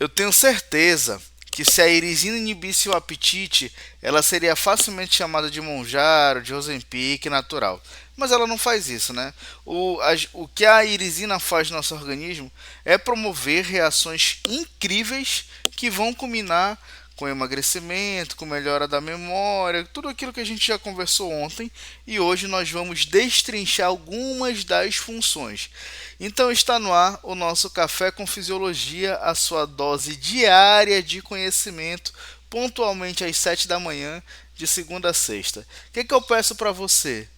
Eu tenho certeza que se a irisina inibisse o apetite, ela seria facilmente chamada de Monjaro, de Ozempic natural. Mas ela não faz isso, né? O que a irisina faz no nosso organismo é promover reações incríveis que vão culminar com emagrecimento, com melhora da memória, tudo aquilo que a gente já conversou ontem, e hoje nós vamos destrinchar algumas das funções. Então está no ar o nosso Café com Fisiologia, a sua dose diária de conhecimento, pontualmente às 7 da manhã, de segunda a sexta. O que eu peço para você?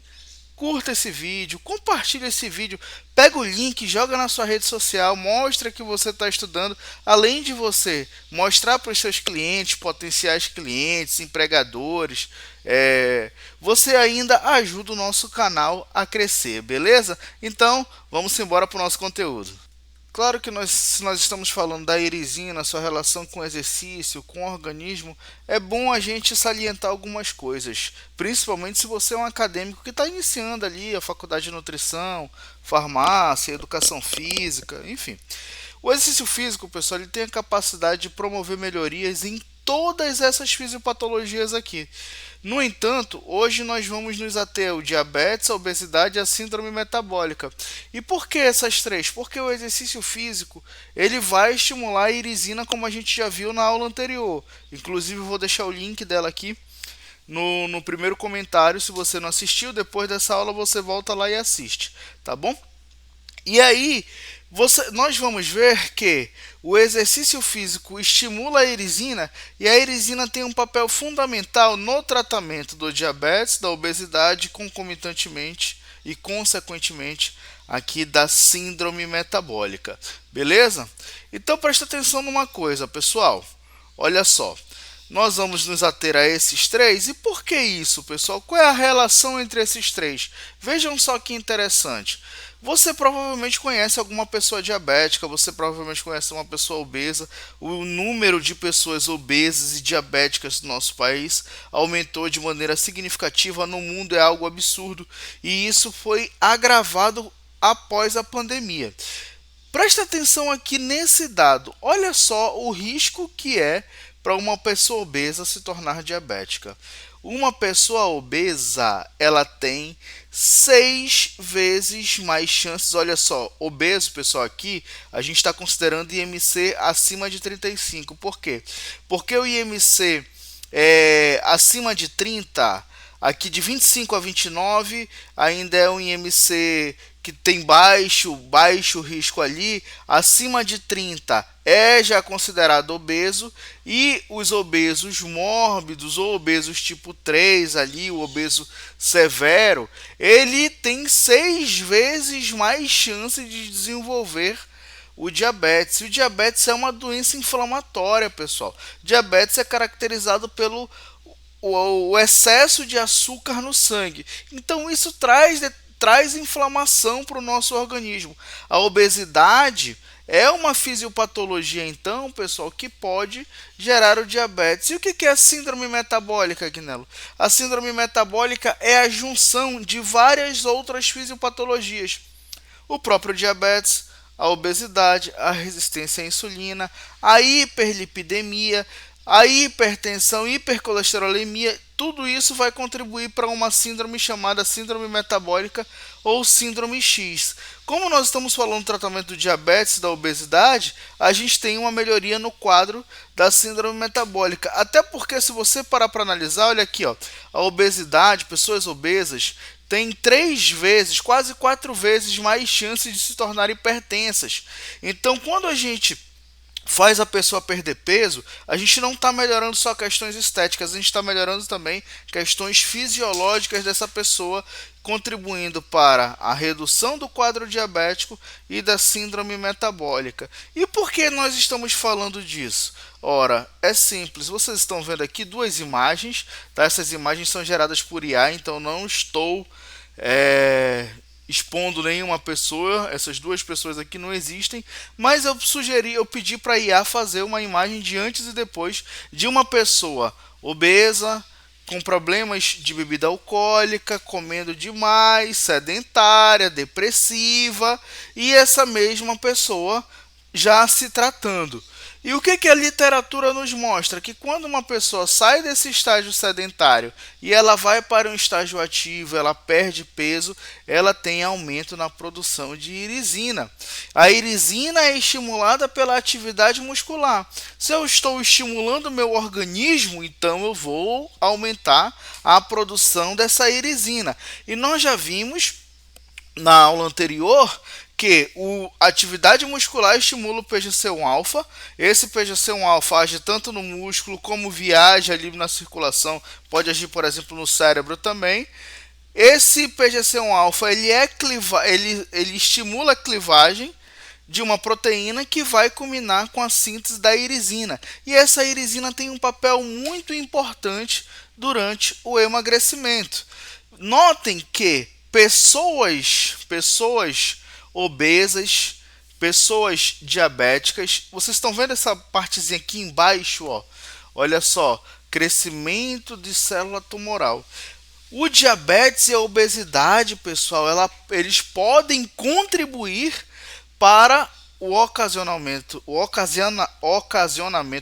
Curta esse vídeo, compartilhe esse vídeo, pega o link, joga na sua rede social, mostra que você está estudando, além de você mostrar para os seus clientes, potenciais clientes, empregadores, você ainda ajuda o nosso canal a crescer, beleza? Então, vamos embora para o nosso conteúdo. Claro que se nós estamos falando da irisina, sua relação com o exercício, com o organismo, é bom a gente salientar algumas coisas, principalmente se você é um acadêmico que está iniciando ali a faculdade de nutrição, farmácia, educação física, enfim. O exercício físico, pessoal, ele tem a capacidade de promover melhorias em todas essas fisiopatologias aqui. No entanto, hoje nós vamos nos ater ao diabetes, à obesidade e à síndrome metabólica. E por que essas três? Porque o exercício físico ele vai estimular a irisina, como a gente já viu na aula anterior. Inclusive, vou deixar o link dela aqui no primeiro comentário. Se você não assistiu, depois dessa aula você volta lá e assiste, tá bom? E aí, nós vamos ver que o exercício físico estimula a irisina e a irisina tem um papel fundamental no tratamento do diabetes, da obesidade, concomitantemente e consequentemente aqui da síndrome metabólica. Beleza? Então presta atenção numa coisa, pessoal. Olha só. Nós vamos nos ater a esses três. E por que isso, pessoal? Qual é a relação entre esses três? Vejam só que interessante. Você provavelmente conhece alguma pessoa diabética, você provavelmente conhece uma pessoa obesa. O número de pessoas obesas e diabéticas no nosso país aumentou de maneira significativa. No mundo é algo absurdo. E isso foi agravado após a pandemia. Presta atenção aqui nesse dado. Olha só o risco que é para uma pessoa obesa se tornar diabética. Uma pessoa obesa, ela tem 6 vezes mais chances. Olha só, obeso, pessoal, aqui a gente está considerando IMC acima de 35. Por quê? Porque o IMC acima de 30, aqui de 25 a 29, ainda é um IMC que tem baixo risco ali. Acima de 30 é já considerado obeso, e os obesos mórbidos ou obesos tipo 3 ali, o obeso severo, ele tem 6 vezes mais chance de desenvolver o diabetes. E o diabetes é uma doença inflamatória, pessoal. Diabetes é caracterizado pelo o excesso de açúcar no sangue. Então isso traz inflamação para o nosso organismo. A obesidade é uma fisiopatologia, então, pessoal, que pode gerar o diabetes. E o que é a síndrome metabólica, Guinelo? A síndrome metabólica é a junção de várias outras fisiopatologias. O próprio diabetes, a obesidade, a resistência à insulina, a hiperlipidemia, a hipertensão, hipercolesterolemia, tudo isso vai contribuir para uma síndrome chamada síndrome metabólica ou síndrome X. Como nós estamos falando do tratamento do diabetes e da obesidade, a gente tem uma melhoria no quadro da síndrome metabólica. Até porque, se você parar para analisar, olha aqui, ó, a obesidade, pessoas obesas têm 3 vezes, quase 4 vezes mais chances de se tornar hipertensas. Então, quando a gente faz a pessoa perder peso, a gente não está melhorando só questões estéticas, a gente está melhorando também questões fisiológicas dessa pessoa, contribuindo para a redução do quadro diabético e da síndrome metabólica. E por que nós estamos falando disso? Ora, é simples, vocês estão vendo aqui duas imagens, tá? Essas imagens são geradas por IA, então não estou expondo nenhuma pessoa, essas duas pessoas aqui não existem, mas eu pedi para a IA fazer uma imagem de antes e depois de uma pessoa obesa, com problemas de bebida alcoólica, comendo demais, sedentária, depressiva, e essa mesma pessoa já se tratando. E o que a literatura nos mostra? Que quando uma pessoa sai desse estágio sedentário e ela vai para um estágio ativo, ela perde peso, ela tem aumento na produção de irisina. A irisina é estimulada pela atividade muscular. Se eu estou estimulando o meu organismo, então eu vou aumentar a produção dessa irisina. E nós já vimos na aula anterior que a atividade muscular estimula o PGC1-alfa. Esse PGC1-alfa age tanto no músculo como viaja ali na circulação, pode agir, por exemplo, no cérebro também. Esse PGC1-alfa ele estimula a clivagem de uma proteína que vai culminar com a síntese da irisina. E essa irisina tem um papel muito importante durante o emagrecimento. Notem que pessoas obesas, pessoas diabéticas, vocês estão vendo essa partezinha aqui embaixo, ó? Olha só, crescimento de célula tumoral. O diabetes e a obesidade, pessoal, eles podem contribuir para o ocasionamento,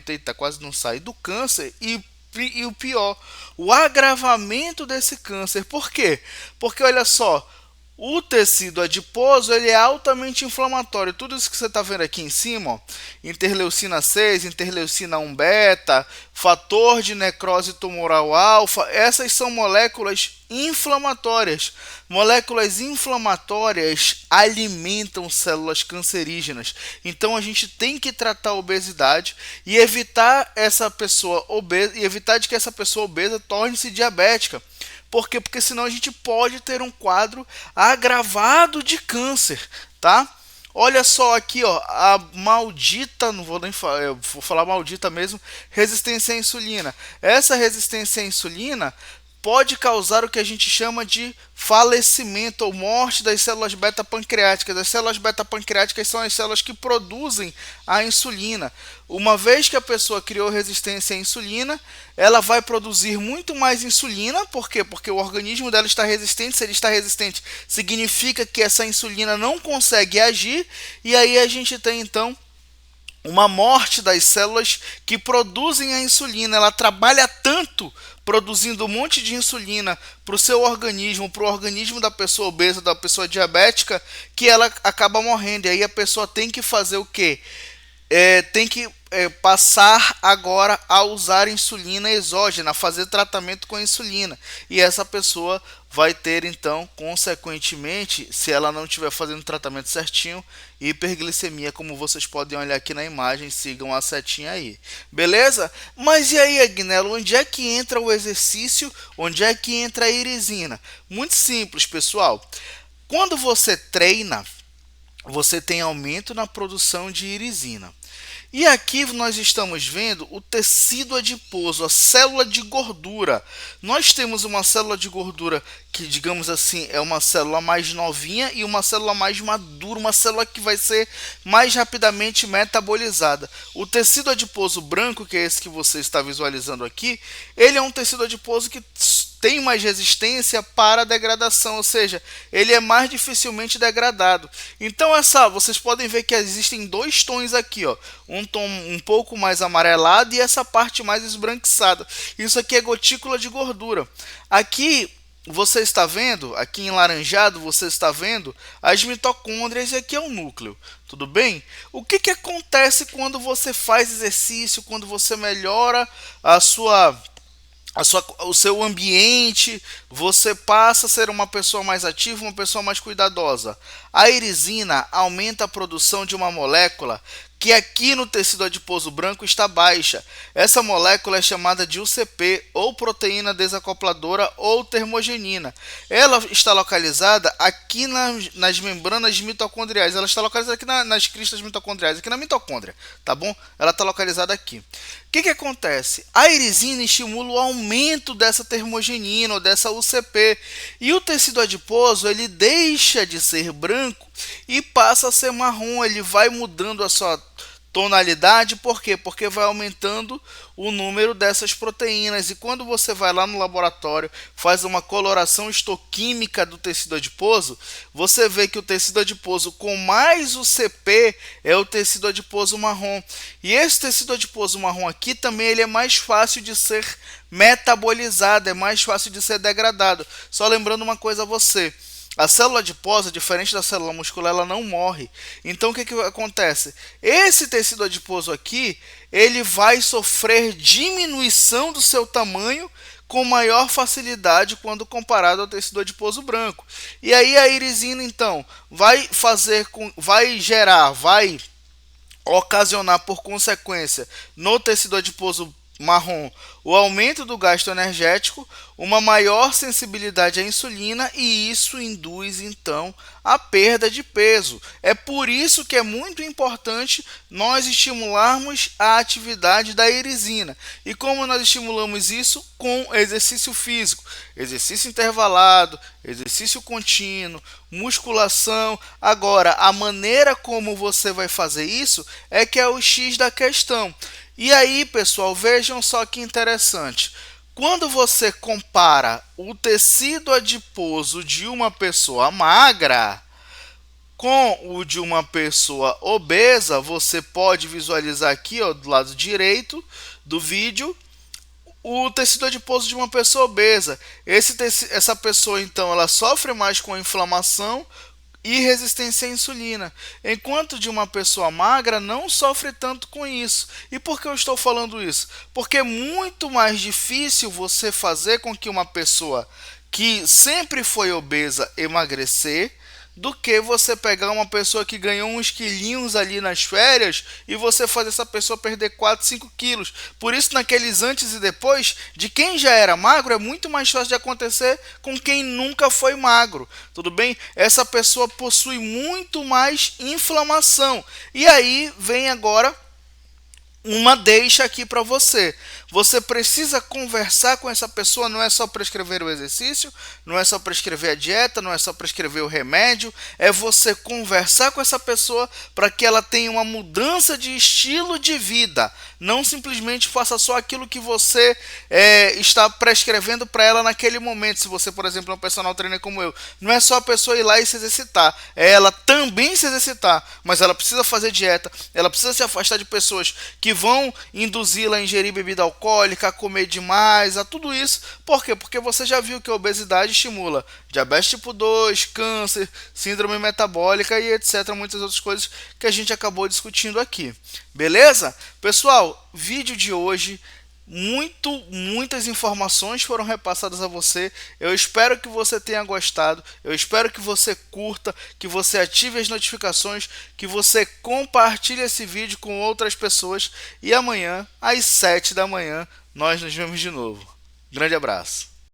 eita, quase não sai, do câncer e o pior, o agravamento desse câncer. Por quê? Porque olha só, o tecido adiposo ele é altamente inflamatório. Tudo isso que você está vendo aqui em cima, ó, interleucina 6, interleucina 1 beta, fator de necrose tumoral alfa, essas são moléculas inflamatórias. Moléculas inflamatórias alimentam células cancerígenas. Então a gente tem que tratar a obesidade e evitar essa pessoa obesa e evitar de que essa pessoa obesa torne-se diabética. Por quê? Porque senão a gente pode ter um quadro agravado de câncer, tá? Olha só aqui, ó, a maldita, não vou nem falar, eu vou falar maldita mesmo, resistência à insulina. Essa resistência à insulina pode causar o que a gente chama de falecimento ou morte das células beta-pancreáticas. As células beta-pancreáticas são as células que produzem a insulina. Uma vez que a pessoa criou resistência à insulina, ela vai produzir muito mais insulina. Por quê? Porque o organismo dela está resistente. Se ele está resistente, significa que essa insulina não consegue agir. E aí a gente tem, então, uma morte das células que produzem a insulina. Ela trabalha tanto produzindo um monte de insulina para o seu organismo, para o organismo da pessoa obesa, da pessoa diabética, que ela acaba morrendo. E aí a pessoa tem que fazer o quê? Tem que passar agora a usar insulina exógena, fazer tratamento com insulina. E essa pessoa vai ter, então, consequentemente, se ela não estiver fazendo o tratamento certinho, hiperglicemia, como vocês podem olhar aqui na imagem, sigam a setinha aí. Beleza? Mas e aí, Agnello, onde é que entra o exercício? Onde é que entra a irisina? Muito simples, pessoal. Quando você treina, você tem aumento na produção de irisina. E aqui nós estamos vendo o tecido adiposo, a célula de gordura. Nós temos uma célula de gordura que, digamos assim, é uma célula mais novinha e uma célula mais madura, uma célula que vai ser mais rapidamente metabolizada. O tecido adiposo branco, que é esse que você está visualizando aqui, ele é um tecido adiposo que tem mais resistência para a degradação, ou seja, ele é mais dificilmente degradado. Então vocês podem ver que existem dois tons aqui, ó, um tom um pouco mais amarelado e essa parte mais esbranquiçada. Isso aqui é gotícula de gordura. Aqui você está vendo, aqui em laranjado você está vendo as mitocôndrias e aqui é o núcleo. Tudo bem? O que acontece quando você faz exercício, quando você melhora o seu ambiente, você passa a ser uma pessoa mais ativa, uma pessoa mais cuidadosa? A irisina aumenta a produção de uma molécula que aqui no tecido adiposo branco está baixa. Essa molécula é chamada de UCP, ou proteína desacopladora, ou termogenina. Ela está localizada aqui nas membranas mitocondriais. Ela está localizada aqui nas cristas mitocondriais, aqui na mitocôndria, tá bom? Ela está localizada aqui. O que acontece? A irisina estimula o aumento dessa termogenina, ou dessa UCP, e o tecido adiposo ele deixa de ser branco e passa a ser marrom. Ele vai mudando a sua tonalidade. Por quê? Porque vai aumentando o número dessas proteínas, e quando você vai lá no laboratório, faz uma coloração histoquímica do tecido adiposo, você vê que o tecido adiposo com mais o CP é o tecido adiposo marrom. E esse tecido adiposo marrom aqui também ele é mais fácil de ser metabolizado, é mais fácil de ser degradado. Só lembrando uma coisa a você: a célula adiposa, diferente da célula muscular, ela não morre. Então o que acontece? Esse tecido adiposo aqui, ele vai sofrer diminuição do seu tamanho com maior facilidade quando comparado ao tecido adiposo branco. E aí a irisina então vai ocasionar por consequência no tecido adiposo marrom o aumento do gasto energético, uma maior sensibilidade à insulina, e isso induz então a perda de peso. É por isso que é muito importante nós estimularmos a atividade da irisina. E como nós estimulamos isso? Com exercício físico, exercício intervalado, exercício contínuo, musculação. Agora, a maneira como você vai fazer isso é que é o X da questão. E aí, pessoal, vejam só que interessante. Quando você compara o tecido adiposo de uma pessoa magra com o de uma pessoa obesa, você pode visualizar aqui, ó, do lado direito do vídeo, o tecido adiposo de uma pessoa obesa. Essa pessoa, então, ela sofre mais com inflamação e resistência à insulina, enquanto de uma pessoa magra não sofre tanto com isso. E por que eu estou falando isso? Porque é muito mais difícil você fazer com que uma pessoa que sempre foi obesa emagrecer do que você pegar uma pessoa que ganhou uns quilinhos ali nas férias e você fazer essa pessoa perder 4, 5 quilos. Por isso, naqueles antes e depois, de quem já era magro, é muito mais fácil de acontecer com quem nunca foi magro. Tudo bem? Essa pessoa possui muito mais inflamação. E aí vem agora uma deixa aqui para você. Você precisa conversar com essa pessoa, não é só prescrever o exercício, não é só prescrever a dieta, não é só prescrever o remédio, é você conversar com essa pessoa para que ela tenha uma mudança de estilo de vida. Não simplesmente faça só aquilo que você está prescrevendo para ela naquele momento. Se você, por exemplo, é um personal trainer como eu, não é só a pessoa ir lá e se exercitar, é ela também se exercitar, mas ela precisa fazer dieta, ela precisa se afastar de pessoas que vão induzi-la a ingerir bebida alcoólica, a comer demais, a tudo isso. Por quê? Porque você já viu que a obesidade estimula diabetes tipo 2, câncer, síndrome metabólica e etc. Muitas outras coisas que a gente acabou discutindo aqui. Beleza? Pessoal, vídeo de hoje, muitas informações foram repassadas a você. Eu espero que você tenha gostado, eu espero que você curta, que você ative as notificações, que você compartilhe esse vídeo com outras pessoas, e amanhã às 7 da manhã nós nos vemos de novo. Grande abraço.